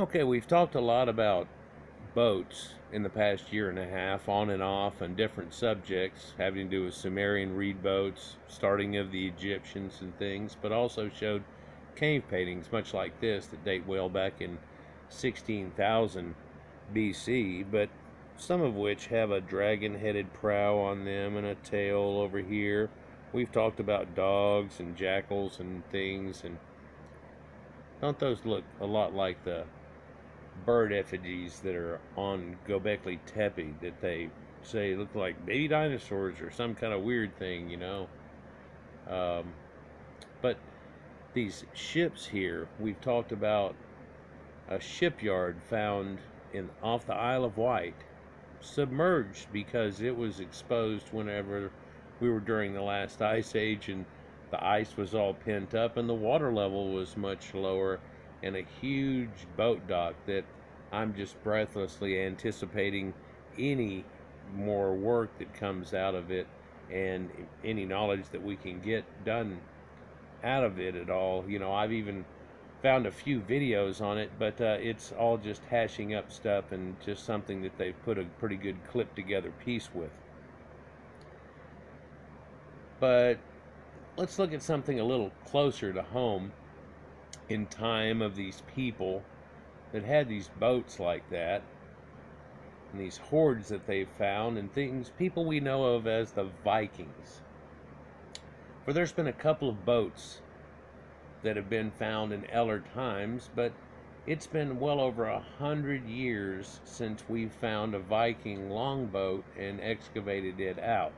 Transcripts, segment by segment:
Okay, we've talked a lot about boats in the past year and a half, on and off, on different subjects having to do with Sumerian reed boats, starting of the Egyptians and things, but also showed cave paintings much like this that date well back in 16,000 BC, but some of which have a dragon-headed prow on them and a tail over here. We've talked about dogs and jackals and things, and don't those look a lot like the bird effigies that are on Gobekli Tepe that they say look like baby dinosaurs or some kind of weird thing? Um, but these ships here, we've talked about a shipyard found in off the Isle of Wight, submerged because it was exposed whenever we were during the last ice age, and the ice was all pent up and the water level was much lower, and a huge boat dock that I'm just breathlessly anticipating any more work that comes out of it and any knowledge that we can get done out of it at all. I've even found a few videos on it, but it's all just hashing up stuff and just something that they've put a pretty good clip together piece with. But let's look at something a little closer to home in time of these people that had these boats like that, and these hordes that they've found, and things, people we know of as the Vikings. For there's been a couple of boats that have been found in Eller times, but it's been well over 100 years since we found a Viking longboat and excavated it out.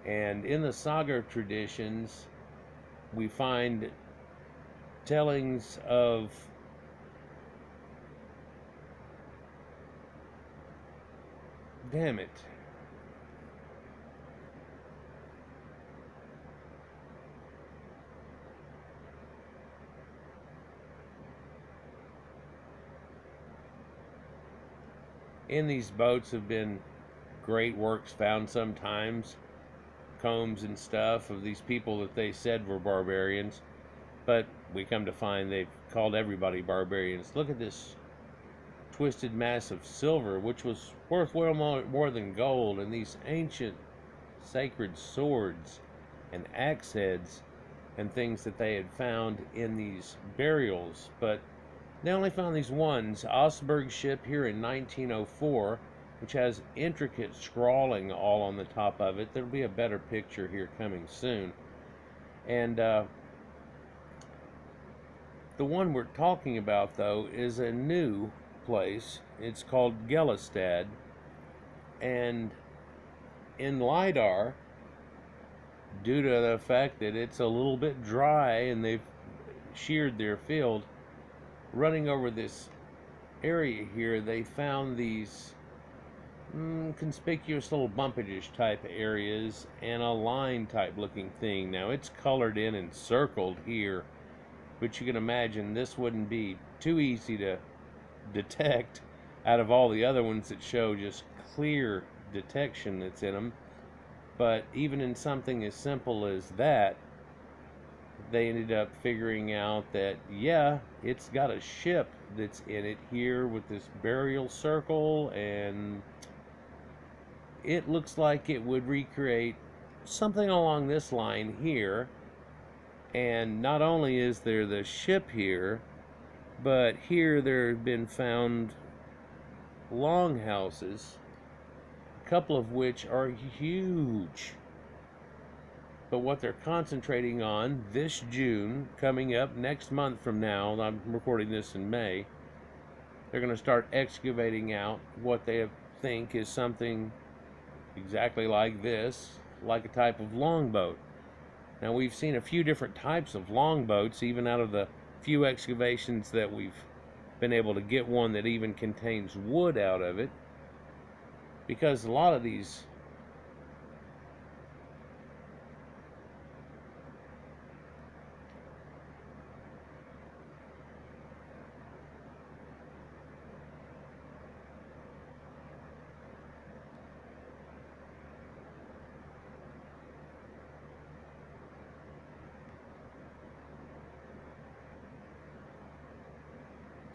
And in the saga traditions, we find tellings of damn it. In these boats have been great works found sometimes, combs and stuff of these people that they said were barbarians, but we come to find they've called everybody barbarians. Look at this twisted mass of silver, which was worth well more than gold, and these ancient sacred swords and axe heads and things that they had found in these burials. But they only found these ones. Osberg's ship here in 1904, which has intricate scrawling all on the top of it. There'll be a better picture here coming soon. And the one we're talking about, though, is a new place. It's called Galastad. And in Lidar, due to the fact that it's a little bit dry and they've sheared their field, running over this area here, they found these conspicuous little bumpage type areas and a line type looking thing. Now it's colored in and circled here, but you can imagine this wouldn't be too easy to detect out of all the other ones that show just clear detection that's in them. But even in something as simple as that, they ended up figuring out that, yeah, it's got a ship that's in it here with this burial circle, and it looks like it would recreate something along this line here. And not only is there the ship here, but here there have been found longhouses, a couple of which are huge. But what they're concentrating on this June, coming up next month from now, I'm recording this in May, they're going to start excavating out what they think is something exactly like this, like a type of longboat. Now, we've seen a few different types of longboats, even out of the few excavations that we've been able to get one that even contains wood out of it, because a lot of these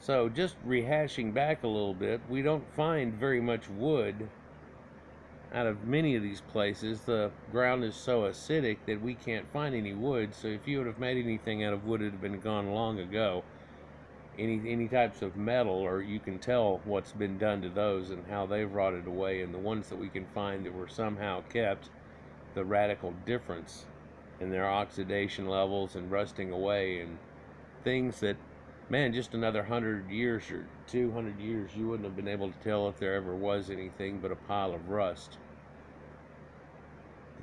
So just rehashing back a little bit, we don't find very much wood out of many of these places. The ground is so acidic that we can't find any wood. So if you would have made anything out of wood, it would have been gone long ago. Any types of metal, or you can tell what's been done to those and how they've rotted away. And the ones that we can find that were somehow kept, the radical difference in their oxidation levels and rusting away, and things that, man, just another 100 years or 200 years, you wouldn't have been able to tell if there ever was anything but a pile of rust.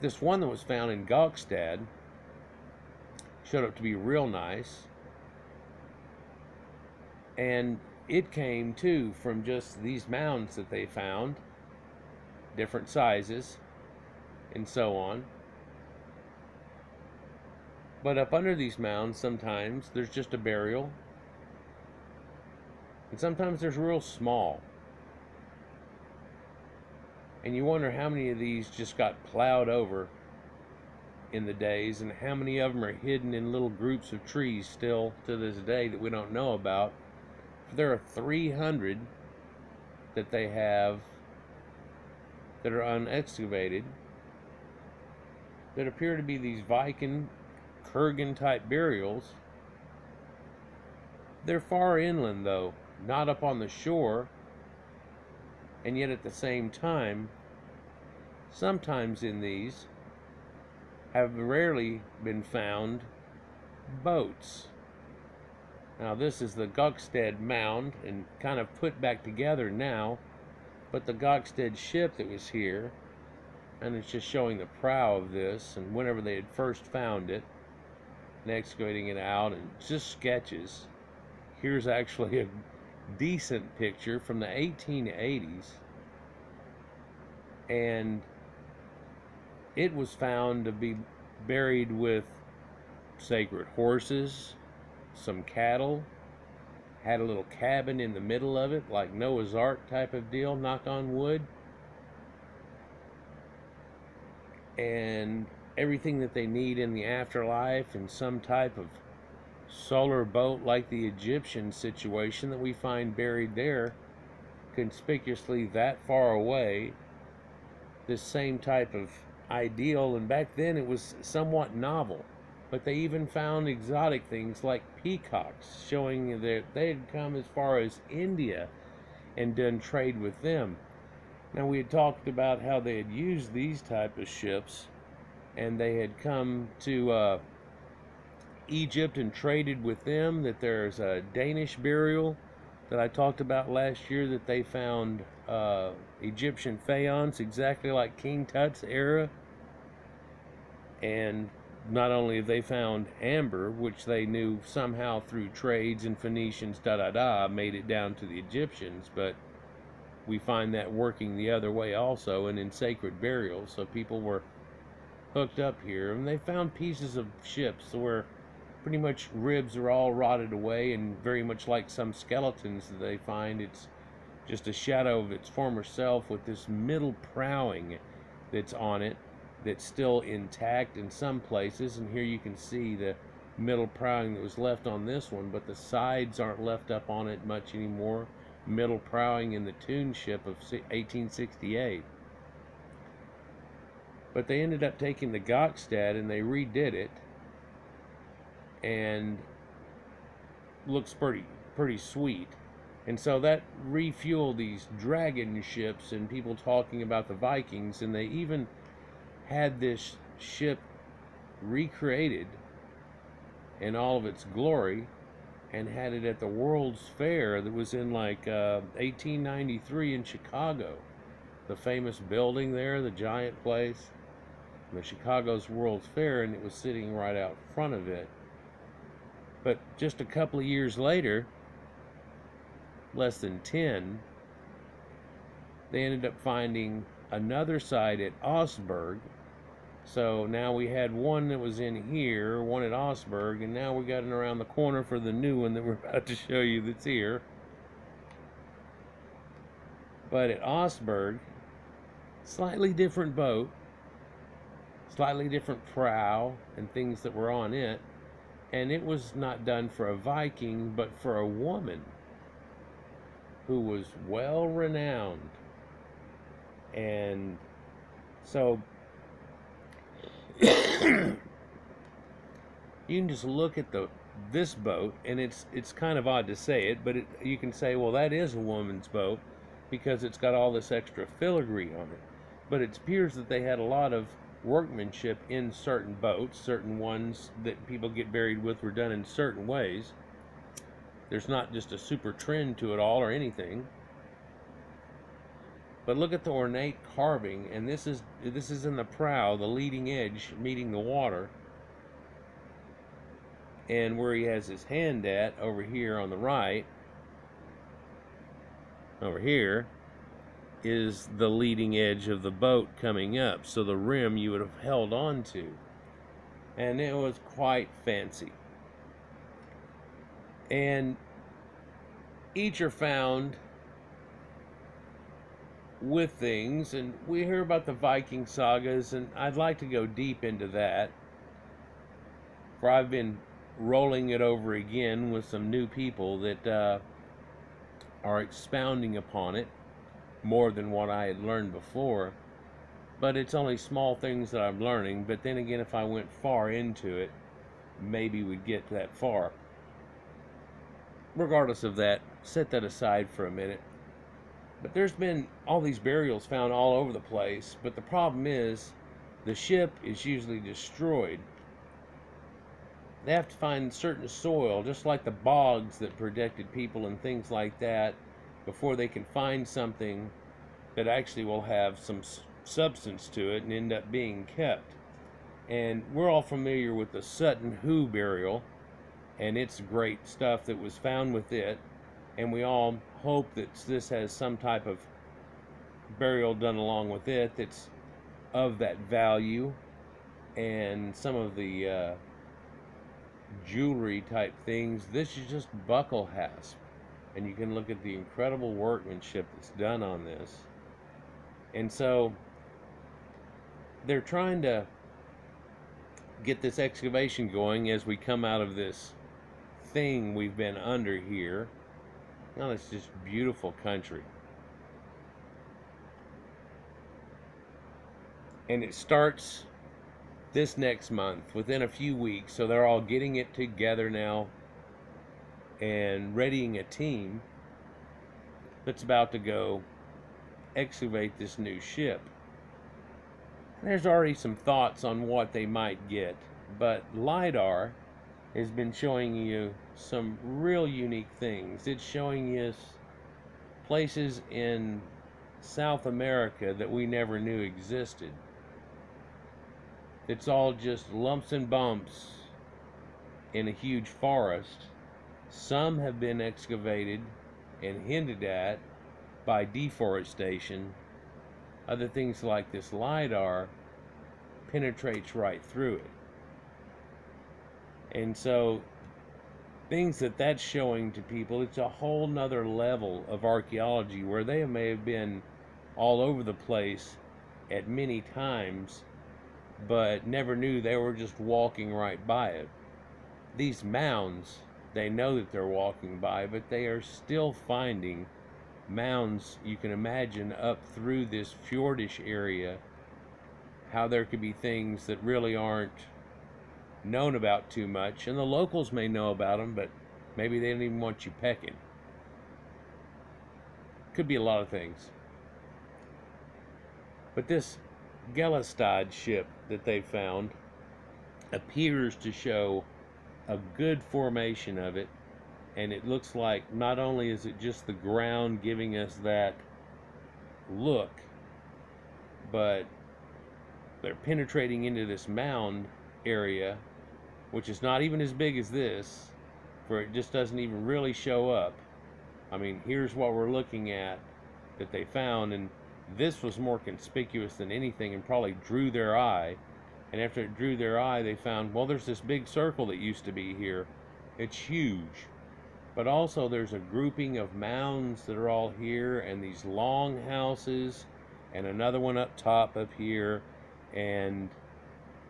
This one that was found in Galastad showed up to be real nice, and it came too from just these mounds that they found, different sizes and so on. But up under these mounds, sometimes there's just a burial, and sometimes there's real small. And you wonder how many of these just got plowed over in the days, and how many of them are hidden in little groups of trees still to this day that we don't know about. There are 300 that they have that are unexcavated that appear to be these Viking Kurgan type burials. They're far inland though, not up on the shore, and yet at the same time, sometimes in these have rarely been found boats. Now this is the Gox Dead mound and kind of put back together now, but the Gox Dead ship that was here, and it's just showing the prow of this and whenever they had first found it and excavating it out, and just sketches. Here's actually a decent picture from the 1880s, and it was found to be buried with sacred horses, some cattle, had a little cabin in the middle of it, like Noah's Ark type of deal, knock on wood, and everything that they need in the afterlife, and some type of solar boat like the Egyptian situation that we find buried there, conspicuously that far away. This same type of ideal, and back then it was somewhat novel, but they even found exotic things like peacocks, showing that they had come as far as India and done trade with them. Now we had talked about how they had used these type of ships, and they had come to Egypt and traded with them. That there's a Danish burial that I talked about last year, that they found Egyptian faience exactly like King Tut's era. And not only have they found amber, which they knew somehow through trades and Phoenicians made it down to the Egyptians, but we find that working the other way also, and in sacred burials. So people were hooked up here, and they found pieces of ships where pretty much ribs are all rotted away, and very much like some skeletons that they find, it's just a shadow of its former self with this middle prowing that's on it that's still intact in some places. And here you can see the middle prowing that was left on this one, but the sides aren't left up on it much anymore. Middle prowing in the Tune ship of 1868. But they ended up taking the Galastad and they redid it, and looks pretty sweet. And so that refueled these dragon ships and people talking about the Vikings, and they even had this ship recreated in all of its glory and had it at the World's Fair that was in like 1893 in Chicago. The famous building there, the giant place, the Chicago's World's Fair, and it was sitting right out front of it. But just a couple of years later, less than 10, they ended up finding another site at Augsburg. So now we had one that was in here, one at Augsburg, and now we got it around the corner for the new one that we're about to show you that's here. But at Augsburg, slightly different boat, slightly different prow and things that were on it, and it was not done for a Viking but for a woman. who was well renowned. And so you can just look at this boat, and it's kind of odd to say it, but you can say, well, that is a woman's boat because it's got all this extra filigree on it. But it appears that they had a lot of workmanship in certain boats. Certain ones that people get buried with were done in certain ways. There's not just a super trend to it all or anything. But look at the ornate carving, and this is in the prow, the leading edge meeting the water. And where he has his hand at, over here on the right, over here, is the leading edge of the boat coming up. So the rim you would have held on to. And it was quite fancy. And each are found with things, and we hear about the Viking sagas, and I'd like to go deep into that, for I've been rolling it over again with some new people that are expounding upon it more than what I had learned before. But it's only small things that I'm learning. But then again, if I went far into it, maybe we'd get that far. Regardless of that, set that aside for a minute. But there's been all these burials found all over the place. But the problem is, the ship is usually destroyed. They have to find certain soil, just like the bogs that protected people and things like that, before they can find something that actually will have some substance to it and end up being kept. And we're all familiar with the Sutton Hoo burial, and it's great stuff that was found with it, and we all hope that this has some type of burial done along with it that's of that value. And some of the jewelry type things, this is just buckle hasp, and you can look at the incredible workmanship that's done on this. And so they're trying to get this excavation going as we come out of this thing we've been under here. Now, it's just beautiful country. And it starts this next month, within a few weeks. So they're all getting it together now and readying a team that's about to go excavate this new ship. There's already some thoughts on what they might get, but Lidar has been showing you some real unique things. It's showing you places in South America that we never knew existed. It's all just lumps and bumps in a huge forest. Some have been excavated and hinted at by deforestation. Other things like this Lidar penetrates right through it. And so things that's showing to people, it's a whole nother level of archaeology where they may have been all over the place at many times, but never knew they were just walking right by it. These mounds, they know that they're walking by, but they are still finding mounds, you can imagine, up through this fjordish area, how there could be things that really aren't known about too much, and the locals may know about them, but maybe they don't even want you pecking. Could be a lot of things. But this Galastad ship that they found appears to show a good formation of it, and it looks like not only is it just the ground giving us that look, but they're penetrating into this mound area, which is not even as big as this, for it just doesn't even really show up. I mean, here's what we're looking at that they found, and this was more conspicuous than anything and probably drew their eye. And after it drew their eye, they found, well, there's this big circle that used to be here. It's huge. But also there's a grouping of mounds that are all here, and these longhouses, and another one up top up here, and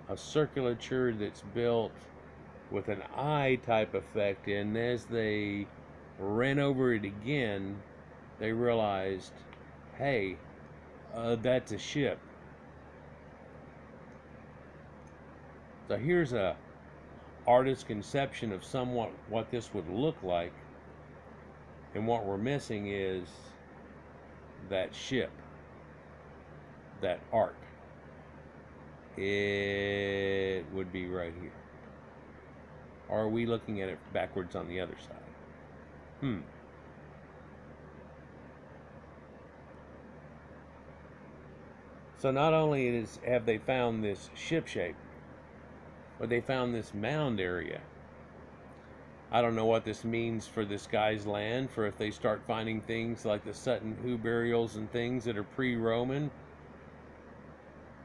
a circulature that's built with an eye type effect. And as they ran over it again, they realized, hey, that's a ship. So here's a artist's conception of somewhat what this would look like, and what we're missing is that ship, that arc. It would be right here. Or are we looking at it backwards on the other side? So not only have they found this ship shape, but they found this mound area. I don't know what this means for this guy's land, for if they start finding things like the Sutton Hoo burials and things that are pre-Roman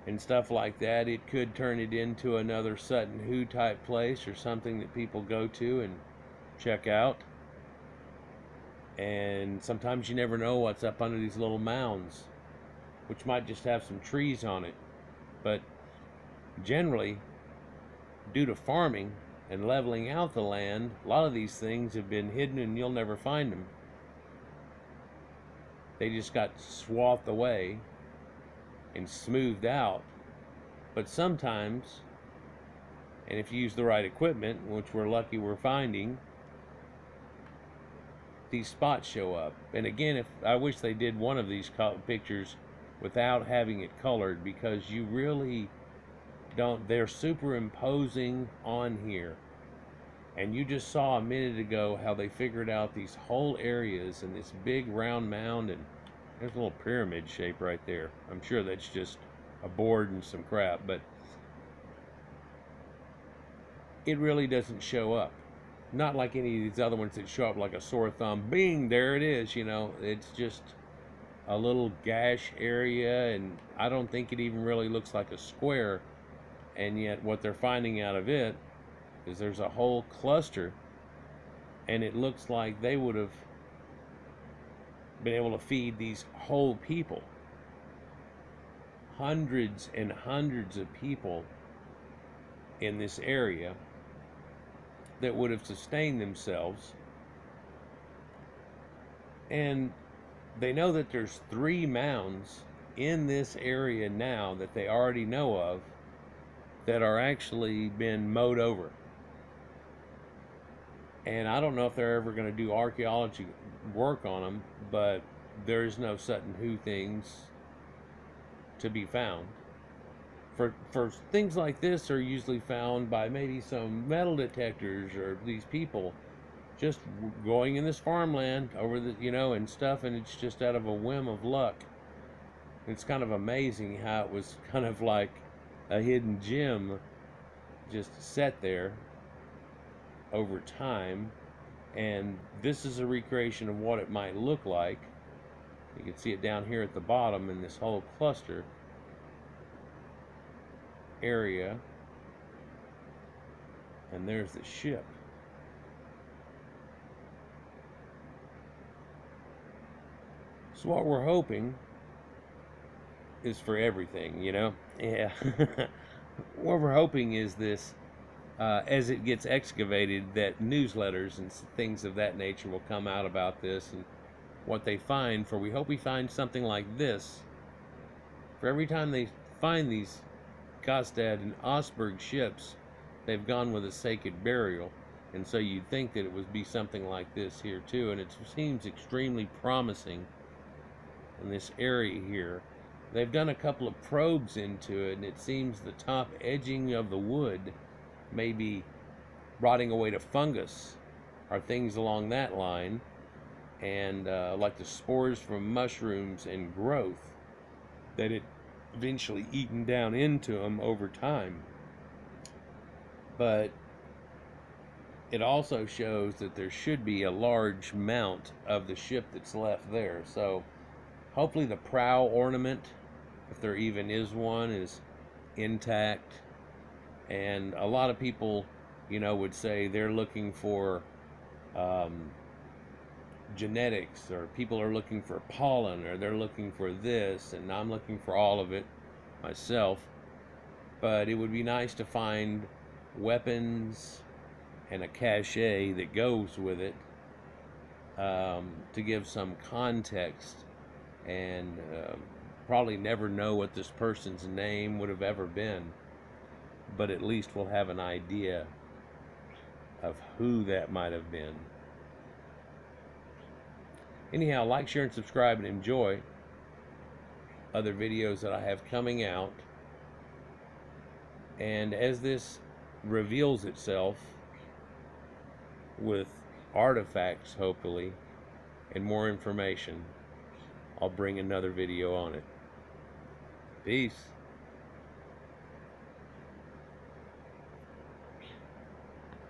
and stuff like that. It could turn it into another Sutton Hoo type place, or something that people go to and check out. And sometimes you never know what's up under these little mounds, which might just have some trees on it. But generally, due to farming and leveling out the land, a lot of these things have been hidden and you'll never find them. They just got swathed away and smoothed out. But sometimes, and if you use the right equipment, which we're lucky we're finding, these spots show up. And again, if I wish they did one of these pictures without having it colored, because you really don't, they're superimposing on here. And you just saw a minute ago how they figured out these whole areas and this big round mound, and there's a little pyramid shape right there. I'm sure that's just a board and some crap, but it really doesn't show up. Not like any of these other ones that show up like a sore thumb. Bing, there it is, you know. It's just a little gash area, and I don't think it even really looks like a square. And yet what they're finding out of it is there's a whole cluster, and it looks like they would have been able to feed these whole people. Hundreds and hundreds of people in this area that would have sustained themselves. And they know that there's 3 mounds in this area now that they already know of that are actually been mowed over. And I don't know if they're ever going to do archaeology work on them, but there's no Sutton Hoo things to be found. For things like this are usually found by maybe some metal detectors, or these people just going in this farmland over the, you know, and stuff, and it's just out of a whim of luck. It's kind of amazing how it was kind of like a hidden gem just set there over time. And this is a recreation of what it might look like. You can see it down here at the bottom in this whole cluster area, and there's the ship. So what we're hoping is for everything, you know. Yeah. What we're hoping is this, as it gets excavated, that newsletters and things of that nature will come out about this and what they find. For we hope we find something like this for every time they find these Galastad and Osberg ships. They've gone with a sacred burial, and so you'd think that it would be something like this here too. And it seems extremely promising in this area here. They've done a couple of probes into it, and it seems the top edging of the wood may be rotting away to fungus or things along that line, and like the spores from mushrooms and growth that it eventually eaten down into them over time. But it also shows that there should be a large mount of the ship that's left there. So hopefully the prow ornament, if there even is one, is intact. And a lot of people, you know, would say they're looking for genetics, or people are looking for pollen, or they're looking for this, and I'm looking for all of it myself. But it would be nice to find weapons and a cachet that goes with it, to give some context, and probably never know what this person's name would have ever been, but at least we'll have an idea of who that might have been. Anyhow, like, share, and subscribe, and enjoy other videos that I have coming out. And as this reveals itself with artifacts, hopefully, and more information, I'll bring another video on it. Peace.